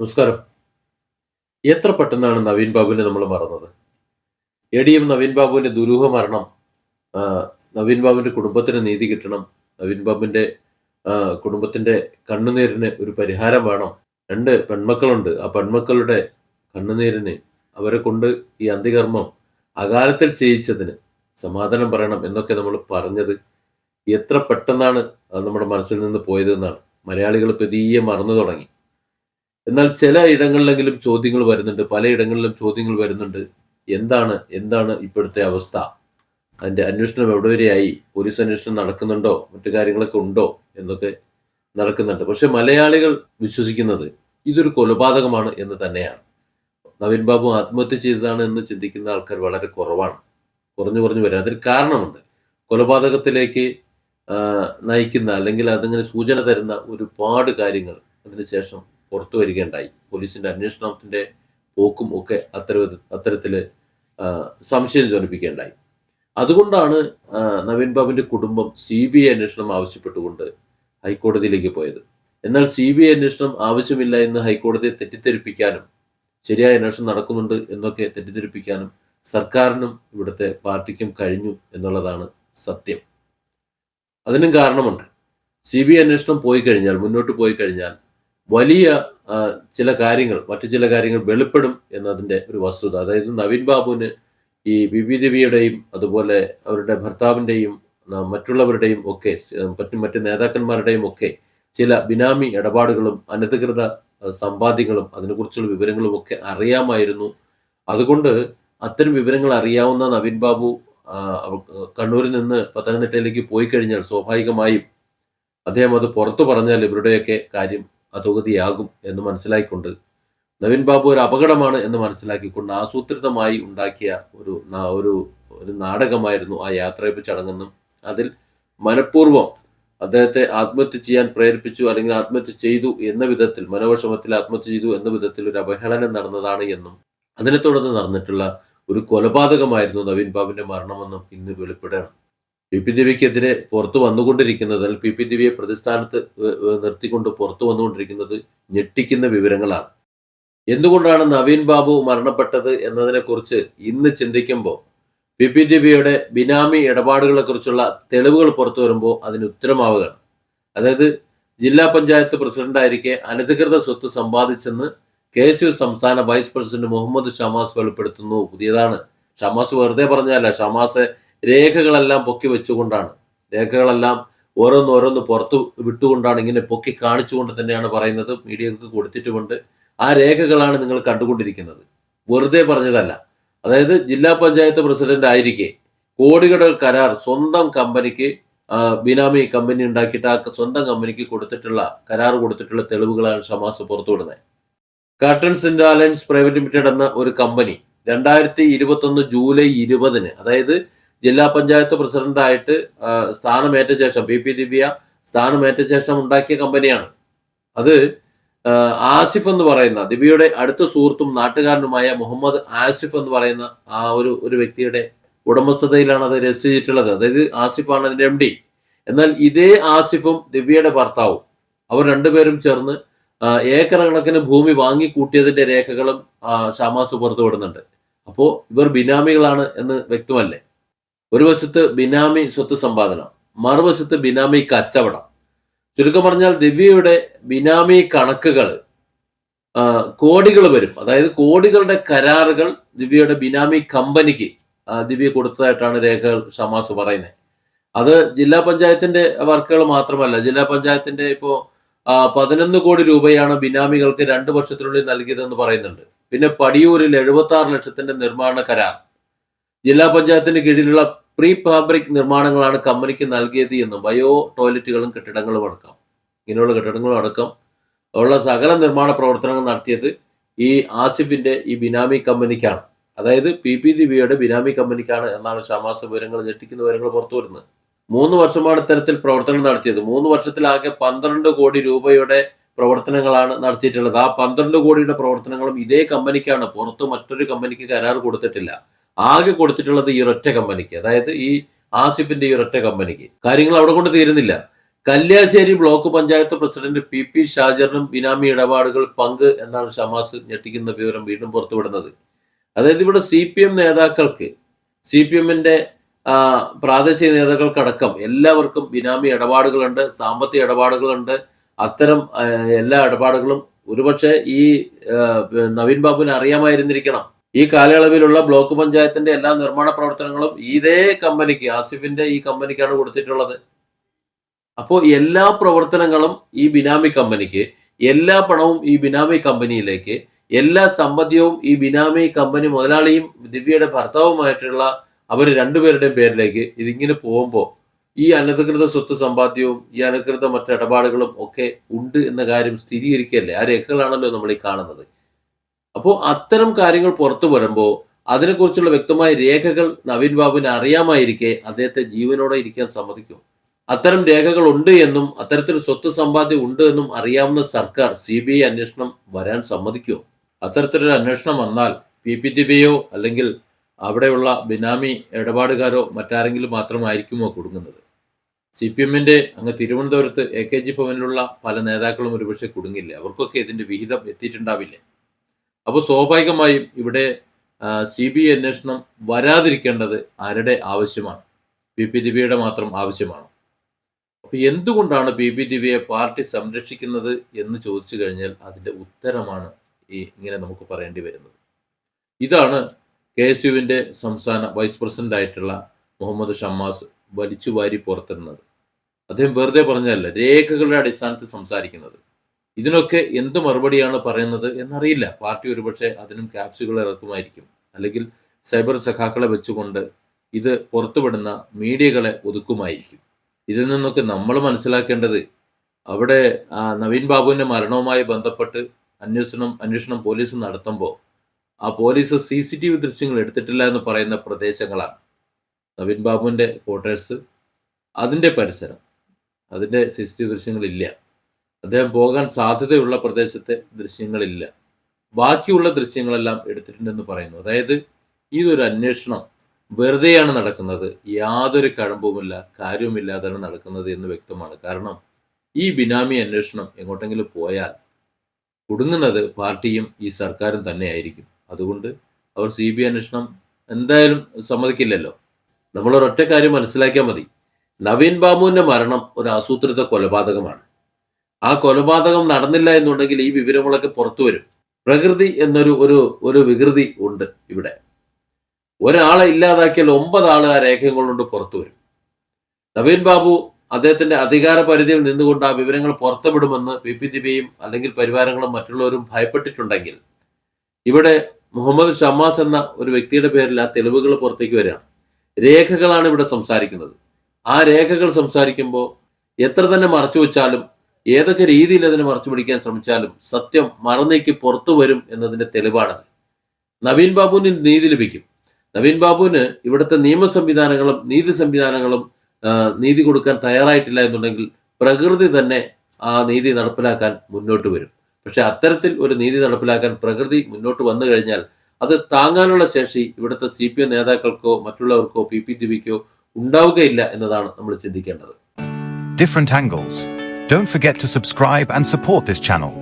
നമസ്കാരം. എത്ര പെട്ടെന്നാണ് നവീൻ ബാബുവിനെ നമ്മൾ മറന്നത്. എടിഎം നവീൻ ബാബുവിന്റെ ദുരൂഹ മരണം. ആ, നവീൻ ബാബുവിന്റെ കുടുംബത്തിന് നീതി കിട്ടണം. നവീൻ ബാബുവിന്റെ കുടുംബത്തിന്റെ കണ്ണുനീരിന് ഒരു പരിഹാരം വേണം. രണ്ട് പെൺമക്കളുണ്ട്. ആ പെൺമക്കളുടെ കണ്ണുനീരിന് അവരെ കൊണ്ട് ഈ അന്ത്യകർമ്മം അകാലത്തിൽ ചെയ്യിച്ചതിന് സമാധാനം പറയണം എന്നൊക്കെ നമ്മൾ പറഞ്ഞത് എത്ര പെട്ടെന്നാണ് അത് നമ്മുടെ മനസ്സിൽ നിന്ന് പോയത് എന്നാണ്. മലയാളികൾ പതിയെ മറന്നു തുടങ്ങി. എന്നാൽ ചില ഇടങ്ങളിലെങ്കിലും ചോദ്യങ്ങൾ വരുന്നുണ്ട്. പലയിടങ്ങളിലും ചോദ്യങ്ങൾ വരുന്നുണ്ട്. എന്താണ് എന്താണ് ഇപ്പോഴത്തെ അവസ്ഥ? അതിന്റെ അന്വേഷണം എവിടെ വരെയായി? പോലീസ് അന്വേഷണം നടക്കുന്നുണ്ടോ? മറ്റു കാര്യങ്ങളൊക്കെ ഉണ്ടോ എന്നൊക്കെ നടക്കുന്നുണ്ട്. പക്ഷെ മലയാളികൾ വിശ്വസിക്കുന്നത് ഇതൊരു കൊലപാതകമാണ് എന്ന് തന്നെയാണ്. നവീൻ ബാബു ആത്മഹത്യ ചെയ്തതാണ് എന്ന് ചിന്തിക്കുന്ന ആൾക്കാർ വളരെ കുറവാണ്. കുറഞ്ഞു കുറഞ്ഞു വരാൻ അതിന് കാരണമുണ്ട്. കൊലപാതകത്തിലേക്ക് നയിക്കുന്ന അല്ലെങ്കിൽ അതിങ്ങനെ സൂചന തരുന്ന ഒരുപാട് കാര്യങ്ങൾ അതിനുശേഷം പുറത്തു വരികയുണ്ടായി. പോലീസിന്റെ അന്വേഷണത്തിന്റെ പോക്കും ഒക്കെ അത്തരത്തിൽ സംശയം ജനിപ്പിക്കുകയുണ്ടായി. അതുകൊണ്ടാണ് നവീൻ ബാബുവിന്റെ കുടുംബം CBI അന്വേഷണം ആവശ്യപ്പെട്ടുകൊണ്ട് ഹൈക്കോടതിയിലേക്ക് പോയത്. എന്നാൽ CBI അന്വേഷണം ആവശ്യമില്ല എന്ന് ഹൈക്കോടതിയെ തെറ്റിദ്ധരിപ്പിക്കാനും ശരിയായ അന്വേഷണം നടക്കുന്നുണ്ട് എന്നൊക്കെ തെറ്റിദ്ധരിപ്പിക്കാനും സർക്കാരിനും ഇവിടുത്തെ പാർട്ടിക്കും കഴിഞ്ഞു എന്നുള്ളതാണ് സത്യം. അതിനും കാരണമുണ്ട്. CBI അന്വേഷണം പോയി കഴിഞ്ഞാൽ, മുന്നോട്ട് പോയി കഴിഞ്ഞാൽ വലിയ മറ്റു ചില കാര്യങ്ങൾ വെളിപ്പെടും എന്നതിൻ്റെ ഒരു വസ്തുത. അതായത് നവീൻ ബാബുവിന് ഈ ബിബി ദേവിയുടെയും അതുപോലെ അവരുടെ ഭർത്താവിൻ്റെയും മറ്റുള്ളവരുടെയും ഒക്കെ മറ്റ് നേതാക്കന്മാരുടെയും ഒക്കെ ചില ബിനാമി ഇടപാടുകളും അനധികൃത സമ്പാദ്യങ്ങളും അതിനെക്കുറിച്ചുള്ള വിവരങ്ങളും ഒക്കെ അറിയാമായിരുന്നു. അതുകൊണ്ട് അത്തരം വിവരങ്ങൾ അറിയാവുന്ന നവീൻ ബാബു കണ്ണൂരിൽ നിന്ന് പത്തനംതിട്ടയിലേക്ക് പോയി കഴിഞ്ഞാൽ സ്വാഭാവികമായും അദ്ദേഹം അത് പുറത്തു പറഞ്ഞാൽ ഇവരുടെയൊക്കെ കാര്യം അധോഗതിയാകും എന്ന് മനസ്സിലാക്കിക്കൊണ്ട് നവീൻ ബാബു ഒരു അപകടമാണ് എന്ന് മനസ്സിലാക്കിക്കൊണ്ട് ആസൂത്രിതമായി ഉണ്ടാക്കിയ ഒരു നാടകമായിരുന്നു ആ യാത്രയപ്പ് ചടങ്ങെന്നും അതിൽ മനഃപൂർവ്വം അദ്ദേഹത്തെ ആത്മഹത്യ ചെയ്യാൻ പ്രേരിപ്പിച്ചു അല്ലെങ്കിൽ ആത്മഹത്യ ചെയ്തു എന്ന വിധത്തിൽ, മനോവിഷമത്തിൽ ആത്മഹത്യ ചെയ്തു എന്ന വിധത്തിൽ ഒരു അവഹേളനം നടന്നതാണ് എന്നും അതിനെ തുടർന്ന് നടന്നിട്ടുള്ള ഒരു കൊലപാതകമായിരുന്നു നവീൻ ബാബുവിന്റെ മരണമെന്നും ഇന്ന് വെളിപ്പെടുകയാണ്. PP ദേവിക്കെതിരെ പുറത്തു വന്നുകൊണ്ടിരിക്കുന്നത്, PP ദേവിയെ പ്രതിസ്ഥാനത്ത് നിർത്തിക്കൊണ്ട് പുറത്തു വന്നുകൊണ്ടിരിക്കുന്നത് ഞെട്ടിക്കുന്ന വിവരങ്ങളാണ്. എന്തുകൊണ്ടാണ് നവീൻ ബാബു മരണപ്പെട്ടത് എന്നതിനെക്കുറിച്ച് ഇന്ന് ചിന്തിക്കുമ്പോൾ PP ദേവിയുടെ ബിനാമി ഇടപാടുകളെ കുറിച്ചുള്ള തെളിവുകൾ പുറത്തു വരുമ്പോൾ അതിന് ഉത്തരമാവുകയാണ്. അതായത് ജില്ലാ പഞ്ചായത്ത് പ്രസിഡന്റായിരിക്കെ അനധികൃത സ്വത്ത് സമ്പാദിച്ചെന്ന് KSU സംസ്ഥാന വൈസ് പ്രസിഡന്റ് മുഹമ്മദ് ഷമാസ് വെളിപ്പെടുത്തുന്നു. പുതിയതാണ്. ഷമാസ് വെറുതെ പറഞ്ഞല്ല. ഷമാസ് രേഖകളെല്ലാം പൊക്കി വെച്ചുകൊണ്ടാണ്, രേഖകളെല്ലാം ഓരോന്നോരോന്ന് പുറത്തു വിട്ടുകൊണ്ടാണ്, ഇങ്ങനെ പൊക്കി കാണിച്ചുകൊണ്ട് തന്നെയാണ് പറയുന്നത്. മീഡിയക്ക് കൊടുത്തിട്ടുമുണ്ട്. ആ രേഖകളാണ് നിങ്ങൾ കണ്ടുകൊണ്ടിരിക്കുന്നത്. വെറുതെ പറഞ്ഞതല്ല. അതായത് ജില്ലാ പഞ്ചായത്ത് പ്രസിഡന്റ് ആയിരിക്കെ കോടികളുടെ കരാർ സ്വന്തം കമ്പനിക്ക്, ബിനാമി കമ്പനി ഉണ്ടാക്കിയിട്ട് ആ സ്വന്തം കമ്പനിക്ക് കരാർ കൊടുത്തിട്ടുള്ള തെളിവുകളാണ് ഷമാസ് പുറത്തുവിടുന്നത്. Curtains India alliance private limited എന്ന ഒരു കമ്പനി 2021 ജൂലൈ 20 അതായത് ജില്ലാ പഞ്ചായത്ത് പ്രസിഡന്റായിട്ട് സ്ഥാനമേറ്റ ശേഷം, PP ദിവ്യ സ്ഥാനമേറ്റ ശേഷം ഉണ്ടാക്കിയ കമ്പനിയാണ് അത്. ആസിഫ് എന്ന് പറയുന്ന ദിവ്യയുടെ അടുത്ത സുഹൃത്തും നാട്ടുകാരനുമായ മുഹമ്മദ് ആസിഫ് എന്ന് പറയുന്ന ആ ഒരു വ്യക്തിയുടെ ഉടമസ്ഥതയിലാണ് അത് രജിസ്റ്റർ ചെയ്തിട്ടുള്ളത്. അതായത് ആസിഫാണ് അതിന്റെ MD. എന്നാൽ ഇതേ ആസിഫും ദിവ്യയുടെ ഭർത്താവും അവർ രണ്ടുപേരും ചേർന്ന് ഏക്കർ കണക്കിന് ഭൂമി വാങ്ങിക്കൂട്ടിയതിന്റെ രേഖകളും ഷമാസ് പുറത്തു വിടുന്നുണ്ട്. അപ്പോൾ ഇവർ ബിനാമികളാണ് എന്ന് വ്യക്തമല്ലേ? ഒരു വശത്ത് ബിനാമി സ്വത്ത് സമ്പാദനം, മറുവശത്ത് ബിനാമി കച്ചവടം. ചുരുക്കം പറഞ്ഞാൽ ദിവ്യയുടെ ബിനാമി കണക്കുകൾ കോടികൾ വരും. അതായത് കോടികളുടെ കരാറുകൾ ദിവ്യയുടെ ബിനാമി കമ്പനിക്ക് ദിവ്യ കൊടുത്തതായിട്ടാണ് രേഖകൾ ഷമാസ് പറയുന്നത്. അത് ജില്ലാ പഞ്ചായത്തിന്റെ വർക്കുകൾ മാത്രമല്ല. ജില്ലാ പഞ്ചായത്തിന്റെ ഇപ്പോൾ 11 കോടി രൂപയാണ് ബിനാമികൾക്ക് 2 വർഷത്തിനുള്ളിൽ നൽകിയതെന്ന് പറയുന്നുണ്ട്. പിന്നെ പടിയൂരിൽ 76 ലക്ഷത്തിന്റെ നിർമ്മാണ കരാർ, ജില്ലാ പഞ്ചായത്തിന് കീഴിലുള്ള പ്രീ ഫാബ്രിക് നിർമ്മാണങ്ങളാണ് കമ്പനിക്ക് നൽകിയത് എന്നും, ബയോ ടോയ്ലറ്റുകളും കെട്ടിടങ്ങളും അടക്കം, ഇങ്ങനെയുള്ള കെട്ടിടങ്ങളും അടക്കം ഉള്ള സകല നിർമ്മാണ പ്രവർത്തനങ്ങൾ നടത്തിയത് ഈ ആസിഫിന്റെ ഈ ബിനാമി കമ്പനിക്കാണ്. അതായത് PP ദിവ്യയുടെ ബിനാമി കമ്പനിക്കാണ് എന്നാണ് ഷമാസ് ഞെട്ടിക്കുന്ന വിവരങ്ങൾ പുറത്തു വരുന്നത്. 3 വർഷമാണ് ഇത്തരത്തിൽ പ്രവർത്തനം നടത്തിയത്. 3 വർഷത്തിലാകെ 12 കോടി രൂപയുടെ പ്രവർത്തനങ്ങളാണ് നടത്തിയിട്ടുള്ളത്. ആ 12 കോടിയുടെ പ്രവർത്തനങ്ങളും ഇതേ കമ്പനിക്കാണ്. പുറത്ത് മറ്റൊരു കമ്പനിക്ക് കരാർ കൊടുത്തിട്ടില്ല. ആകെ കൊടുത്തിട്ടുള്ളത് ഈ ഒരൊറ്റ കമ്പനിക്ക്, അതായത് ഈ ആസിഫിന്റെ ഈ ഒരൊറ്റ കമ്പനിക്ക്. കാര്യങ്ങൾ അവിടെ കൊണ്ട് തീരുന്നില്ല. Kalliasseri block panchayat president PP ഷാജറിനും ബിനാമി ഇടപാടുകൾ പങ്ക് എന്നാണ് ഷമാസ് ഞെട്ടിക്കുന്ന വിവരം വീണ്ടും പുറത്തുവിടുന്നത്. അതായത് ഇവിടെ CPM നേതാക്കൾക്ക്, CPMന്റെ പ്രാദേശിക നേതാക്കൾക്കടക്കം എല്ലാവർക്കും ബിനാമി ഇടപാടുകളുണ്ട്, സാമ്പത്തിക ഇടപാടുകളുണ്ട്. അത്തരം എല്ലാ ഇടപാടുകളും ഒരുപക്ഷെ ഈ നവീൻ ബാബുവിന് അറിയാമായിരുന്നിരിക്കണം. ഈ കാലയളവിലുള്ള ബ്ലോക്ക് പഞ്ചായത്തിന്റെ എല്ലാ നിർമ്മാണ പ്രവർത്തനങ്ങളും ഇതേ കമ്പനിക്ക്, ആസിഫിന്റെ ഈ കമ്പനിക്കാണ് കൊടുത്തിട്ടുള്ളത്. അപ്പോൾ എല്ലാ പ്രവർത്തനങ്ങളും ഈ ബിനാമി കമ്പനിക്ക്, എല്ലാ പണവും ഈ ബിനാമി കമ്പനിയിലേക്ക്, എല്ലാ സമ്പദ്യവും ഈ ബിനാമി കമ്പനി മുതലാളിയും ദിവ്യയുടെ ഭർത്താവുമായിട്ടുള്ള അവർ രണ്ടുപേരുടെയും പേരിലേക്ക് ഇതിങ്ങനെ പോകുമ്പോൾ ഈ അനധികൃത സ്വത്ത് സമ്പാദ്യവും ഈ അനധികൃത മറ്റു ഇടപാടുകളും ഒക്കെ ഉണ്ട് എന്ന കാര്യം സ്ഥിരീകരിക്കല്ലേ. ആ രേഖകളാണല്ലോ നമ്മൾ ഈ കാണുന്നത്. അപ്പോൾ അത്തരം കാര്യങ്ങൾ പുറത്തു വരുമ്പോൾ അതിനെക്കുറിച്ചുള്ള വ്യക്തമായ രേഖകൾ നവീൻ ബാബുവിന് അറിയാമായിരിക്കെ അദ്ദേഹത്തെ ജീവനോടെ ഇരിക്കാൻ സമ്മതിക്കും? അത്തരം രേഖകൾ ഉണ്ട് എന്നും അത്തരത്തിൽ സ്വത്ത് സമ്പാദ്യം ഉണ്ട് എന്നും അറിയാവുന്ന സർക്കാർ CBI അന്വേഷണം വരാൻ സമ്മതിക്കുമോ? അത്തരത്തിലൊരു അന്വേഷണം വന്നാൽ PPTVയോ അല്ലെങ്കിൽ അവിടെയുള്ള ബിനാമി ഇടപാടുകാരോ മറ്റാരെങ്കിലും മാത്രമായിരിക്കുമോ കുടുങ്ങുന്നത്? CPMന്റെ അങ്ങ് തിരുവനന്തപുരത്ത് AKG ഭവനിലുള്ള പല നേതാക്കളും ഒരുപക്ഷെ കുടുങ്ങില്ലേ? അവർക്കൊക്കെ ഇതിന്റെ വിഹിതം എത്തിയിട്ടുണ്ടാവില്ലേ? അപ്പോൾ സ്വാഭാവികമായും ഇവിടെ CBI അന്വേഷണം വരാതിരിക്കേണ്ടത് ആരുടെ ആവശ്യമാണ്? PPTVയുടെ മാത്രം ആവശ്യമാണ്. അപ്പൊ എന്തുകൊണ്ടാണ് PPTVയെ പാർട്ടി സംരക്ഷിക്കുന്നത് എന്ന് ചോദിച്ചു കഴിഞ്ഞാൽ അതിന്റെ ഉത്തരമാണ് ഇങ്ങനെ നമുക്ക് പറയേണ്ടി വരുന്നത്. ഇതാണ് KSUവിന്റെ സംസ്ഥാന വൈസ് പ്രസിഡന്റ് ആയിട്ടുള്ള മുഹമ്മദ് ഷമ്മാസ് വലിച്ചുവാരി പുറത്തിടുന്നത്. അദ്ദേഹം വെറുതെ പറഞ്ഞതല്ല, രേഖകളുടെ അടിസ്ഥാനത്തിൽ സംസാരിക്കുന്നത്. ഇതിനൊക്കെ എന്ത് മറുപടിയാണ് പറയുന്നത് എന്നറിയില്ല. പാർട്ടി ഒരുപക്ഷെ അതിനും ക്യാപ്സുകൾ ഇറക്കുമായിരിക്കും, അല്ലെങ്കിൽ സൈബർ സഖാക്കളെ വെച്ചുകൊണ്ട് ഇത് പുറത്തുവിടുന്ന മീഡിയകളെ ഒതുക്കുമായിരിക്കും. ഇതിൽ നിന്നൊക്കെ നമ്മൾ മനസ്സിലാക്കേണ്ടത്, അവിടെ നവീൻ ബാബുവിന്റെ മരണവുമായി ബന്ധപ്പെട്ട് അന്വേഷണം പോലീസ് നടത്തുമ്പോൾ ആ പോലീസ് CCTV ദൃശ്യങ്ങൾ എടുത്തിട്ടില്ല എന്ന് പറയുന്ന പ്രദേശങ്ങളാണ്. നവീൻ ബാബുവിന്റെ ക്വാർട്ടേഴ്സ്, അതിന്റെ പരിസരം, അതിന്റെ CCTV ദൃശ്യങ്ങളില്ല. അദ്ദേഹം പോകാൻ സാധ്യതയുള്ള പ്രദേശത്തെ ദൃശ്യങ്ങളില്ല. ബാക്കിയുള്ള ദൃശ്യങ്ങളെല്ലാം എടുത്തിട്ടുണ്ടെന്ന് പറയുന്നു. അതായത് ഇതൊരു അന്വേഷണം വെറുതെയാണ് നടക്കുന്നത്, യാതൊരു കഴമ്പുമില്ല, കാര്യവുമില്ലാതാണ് നടക്കുന്നത് എന്ന് വ്യക്തമാണ്. കാരണം ഈ ബിനാമി അന്വേഷണം എങ്ങോട്ടെങ്കിലും പോയാൽ കുടുങ്ങുന്നത് പാർട്ടിയും ഈ സർക്കാരും തന്നെയായിരിക്കും. അതുകൊണ്ട് അവർ CBI അന്വേഷണം എന്തായാലും സമ്മതിക്കില്ലല്ലോ. നമ്മളൊരൊറ്റ കാര്യം മനസ്സിലാക്കിയാൽ മതി, നവീൻ ബാബുവിന്റെ മരണം ഒരു ആസൂത്രിത കൊലപാതകമാണ്. ആ കൊലപാതകം നടന്നില്ല എന്നുണ്ടെങ്കിൽ ഈ വിവരങ്ങളൊക്കെ പുറത്തു വരും. പ്രകൃതി എന്നൊരു ഒരു വികൃതി ഉണ്ട് ഇവിടെ. ഒരാളെ ഇല്ലാതാക്കിയാൽ 9 ആൾ ആ രേഖകൾ കൊണ്ട് പുറത്തു വരും. നവീൻ ബാബു അദ്ദേഹത്തിന്റെ അധികാര പരിധിയിൽ നിന്നുകൊണ്ട് ആ വിവരങ്ങൾ പുറത്തുവിടുമെന്ന് PPTVയും അല്ലെങ്കിൽ പരിവാരങ്ങളും മറ്റുള്ളവരും ഭയപ്പെട്ടിട്ടുണ്ടെങ്കിൽ, ഇവിടെ മുഹമ്മദ് ഷമ്മാസ് എന്ന ഒരു വ്യക്തിയുടെ പേരിൽ ആ തെളിവുകൾ പുറത്തേക്ക് വരികയാണ്. രേഖകളാണ് ഇവിടെ സംസാരിക്കുന്നത്. ആ രേഖകൾ സംസാരിക്കുമ്പോൾ എത്ര തന്നെ മറച്ചു വെച്ചാലും, ഏതൊക്കെ രീതിയിൽ അതിനെ മറച്ചു പിടിക്കാൻ ശ്രമിച്ചാലും സത്യം മറന്നേക്ക് പുറത്തു വരും എന്നതിന്റെ തെളിവാണത്. നവീൻ ബാബുവിന് നീതി ലഭിക്കും. നവീൻ ബാബുവിന് ഇവിടുത്തെ നിയമ സംവിധാനങ്ങളും നീതി സംവിധാനങ്ങളും നീതി കൊടുക്കാൻ തയ്യാറായിട്ടില്ല എന്നുണ്ടെങ്കിൽ പ്രകൃതി തന്നെ ആ നീതി നടപ്പിലാക്കാൻ മുന്നോട്ട് വരും. പക്ഷെ അത്തരത്തിൽ ഒരു നീതി നടപ്പിലാക്കാൻ പ്രകൃതി മുന്നോട്ട് വന്നു കഴിഞ്ഞാൽ അത് താങ്ങാനുള്ള ശേഷി ഇവിടുത്തെ CPM നേതാക്കൾക്കോ മറ്റുള്ളവർക്കോ PPTVക്കോ ഉണ്ടാവുകയില്ല എന്നതാണ് നമ്മൾ ചിന്തിക്കേണ്ടത്. Different angles. Don't forget to subscribe and support this channel.